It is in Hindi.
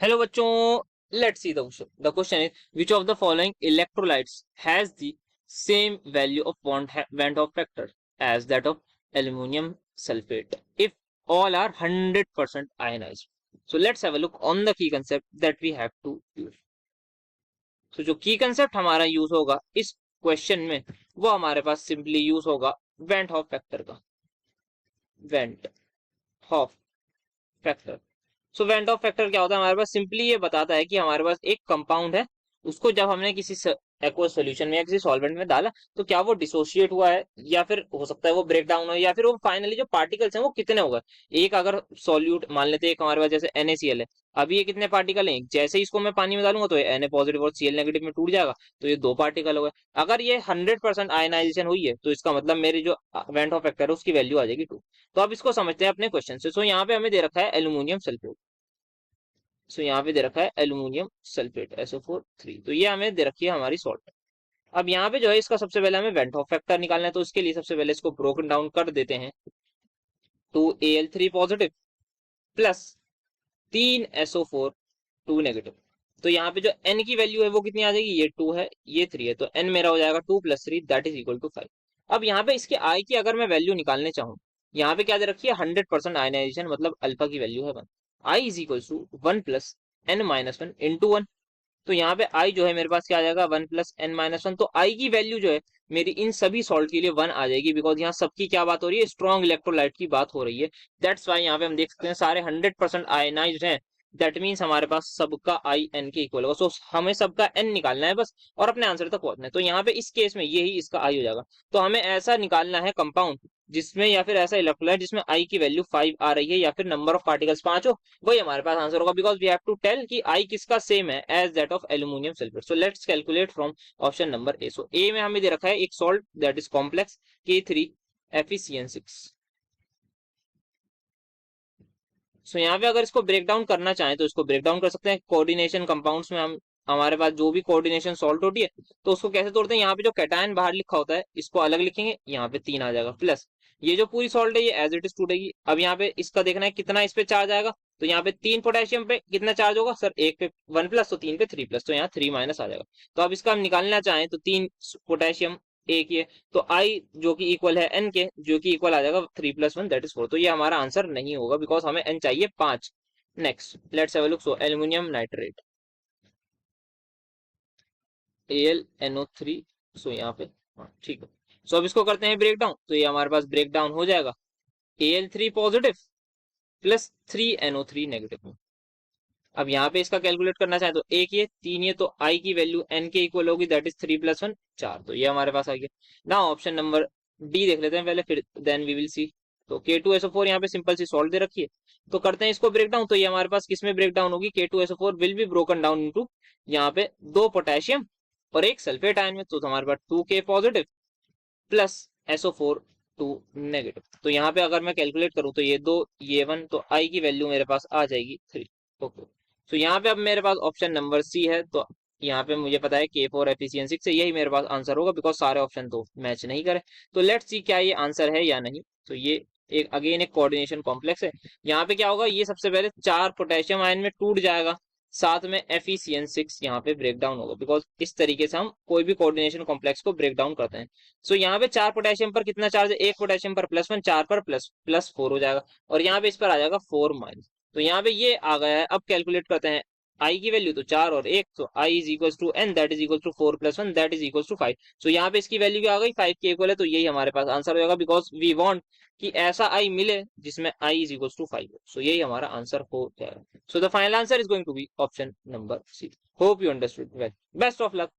हेलो बच्चों, let's see the question. The question is which of the following electrolytes has the same value of van't Hoff factor as that of aluminium sulphate if all are 100% ionized. So let's have a look on the key concept that we have to use. So जो की कंसेप्ट हमारा यूज होगा इस क्वेश्चन में वो हमारे पास सिंपली यूज होगा वेंट हॉफ फैक्टर का. Went half factor. So went Hoff factor क्या होता है हमारे पास? सिंपली ये बताता है कि हमारे पास एक कंपाउंड है, उसको जब हमने किसी एक्वा सोल्यूशन में या किसी सॉल्वेंट में डाला तो क्या वो डिसोशिएट हुआ है, या फिर हो सकता है वो ब्रेक डाउन हो, या फिर वो फाइनली जो पार्टिकल्स हैं वो कितने हो गए. एक अगर सॉल्यूट मान लेते हैं, एक हमारे पास जैसे NaCl है, अभी ये कितने पार्टिकल हैं? जैसे ही इसको मैं पानी में डालूंगा तो ये Na पॉजिटिव और Cl नेगेटिव में टूट जाएगा, तो ये 2 पार्टिकल हो गए. अगर ये 100% आयनाइजेशन हुई है तो इसका मतलब मेरी जो वेंट ऑफ फैक्टर है उसकी वैल्यू आ जाएगी 2. तो अब इसको समझते हैं अपने क्वेश्चन से. सो यहाँ पे हमें दे रखा है एल्यूमिनियम सल्फेट. सो यहाँ पे दे रखा है एल्यूमिनियम सल्फेट SO4 3. तो ये हमें दे रखी है हमारी सॉल्ट. अब यहाँ पे जो है इसका सबसे पहले हमें वेंट ऑफ फैक्टर निकालना है, तो इसके लिए सबसे पहले इसको ब्रोकन डाउन कर देते हैं. 2Al3 positive plus 3SO4 2 negative. तो यहाँ पे जो n की वैल्यू है वो कितनी आ जाएगी? ये 2 है, ये 3 है, तो n मेरा हो जाएगा 2 + 3 दैट इज इक्वल टू 5. अब यहाँ पे इसके I की अगर मैं वैल्यू निकालने चाहूँ, यहाँ पे क्या दे रखी है? 100% आयनाइजेशन, मतलब अल्फा की वैल्यू है 1. I is equal to 1 + n-1 into 1. तो यहाँ पे I जो है मेरे पास क्या आ जाएगा? 1 + n-1. तो I की वैल्यू जो है मेरी इन सभी सॉल्ट के लिए 1 आ जाएगी, बिकॉज यहाँ सबकी क्या बात हो रही है? स्ट्रॉन्ग इलेक्ट्रोलाइट की बात हो रही है. दैट्स वाई यहाँ पे हम देख सकते हैं सारे 100% आयनाइज्ड हैं. दैट मीन्स हमारे पास सबका आई एन के इक्वल होगा. सो हमें सबका एन निकालना है बस, और अपने आंसर तक पहुंचना है. तो यहाँ पे इस केस में यही इसका आई हो जाएगा. तो हमें ऐसा निकालना है कंपाउंड जिसमें, या फिर ऐसा इलेक्ट्रोलाइट जिसमें आई की वैल्यू 5 आ रही है, या फिर नंबर ऑफ पार्टिकल्स 5 हो, वही हमारे पास आंसर होगा. Because we have to tell कि आई किसका सेम है as that of aluminium sulphate. So let's calculate from option number A. So A में हमें दे रखा है एक salt that is complex K3FeCN6. So यहाँ पे अगर इसको ब्रेक डाउन करना चाहें तो इसको ब्रेक डाउन कर सकते हैं. कोऑर्डिनेशन कंपाउंड्स में हम हमारे पास जो भी कोऑर्डिनेशन सॉल्ट होती है तो उसको कैसे तोड़ते हैं? यहाँ पे जो कैटायन बाहर लिखा होता है इसको अलग लिखेंगे, यहाँ पे 3 आ जाएगा, प्लस ये जो पूरी सॉल्ट है ये एज इट इज टूटेगी. अब यहाँ पे इसका देखना है कितना इस पे चार्ज आएगा. तो यहाँ पे 3 पोटेशियम पे कितना चार्ज होगा सर? एक पे 1+, तो 3 पे 3+, तो यहाँ 3- आ जाएगा. तो अब इसका हम निकालना चाहें तो 3 पोटेशियम एक ये, तो आई जो कि इक्वल है n के, जो कि इक्वल आ जाएगा 3 + 1 दैट इज 4. तो ये हमारा आंसर नहीं होगा, बिकॉज हमें n चाहिए 5. Next let's have a look. So aluminium nitrate AlNO3. सो यहाँ पे हाँ ठीक है. सो अब इसको करते हैं ब्रेक डाउन. तो ये हमारे पास ब्रेक डाउन हो जाएगा Al3 positive plus 3NO3 negative. अब यहाँ पे इसका कैलकुलेट करना चाहे तो एक ये 3 ये, तो आई की वैल्यू n के इक्वल होगी दैट इज 3 + 1 4. तो ये हमारे पास आ गया. ना ऑप्शन नंबर डी देख लेते हैं पहले, फिर देन वी विल सी. तो K2SO4 यहाँ पे सिंपल सी सॉल्ट दे रखी है, तो करते हैं इसको ब्रेक डाउन. तो ये हमारे पास किस में ब्रेक डाउन होगी? K2SO4 will be broken down into यहाँ पे 2 पोटेशियम और एक सल्फेट आयन में. तो हमारे पास 2K positive plus SO4 2 negative. तो यहाँ पे अगर मैं कैलकुलेट करूँ तो ये 2 ये 1, तो आई की वैल्यू मेरे पास आ जाएगी 3. ओके. तो यहाँ पे अब मेरे पास ऑप्शन नंबर सी है, तो यहाँ पे मुझे पता है K4FeCN6 से यही मेरे पास आंसर होगा, बिकॉज सारे ऑप्शन तो मैच नहीं करे. तो लेट्स सी क्या ये आंसर है या नहीं. तो ये एक अगेन एक कोऑर्डिनेशन कॉम्प्लेक्स है. यहाँ पे क्या होगा? ये सबसे पहले 4 पोटेशियम आयन में टूट जाएगा, साथ में FeCN6 यहाँ पे ब्रेक डाउन होगा, बिकॉज इस तरीके से हम कोई भी कोऑर्डिनेशन कॉम्प्लेक्स को ब्रेक डाउन करते हैं. सो यहाँ पे 4 पोटेशियम पर कितना चार्ज है? एक पोटेशियम पर +1, 4 पर +4 हो जाएगा, और यहाँ पे इस पर आ जाएगा 4-. तो यहाँ पे ये आ गया है. अब कैलकुलेट करते हैं आई की वैल्यू. तो 4 और 1, तो i is equal to n that is equal to 4 + 1 that is equal to 5. So यहाँ पे इसकी वैल्यू क्या आ गई? 5 के इक्वल है. तो यही हमारे पास आंसर हो जाएगा, बिकॉज वी वांट कि ऐसा आई मिले जिसमें आई इज इक्वल टू 5 हो. सो यही हमारा आंसर हो जाएगा. So the final answer is going to be option number C. Hope you understood well. Best of luck.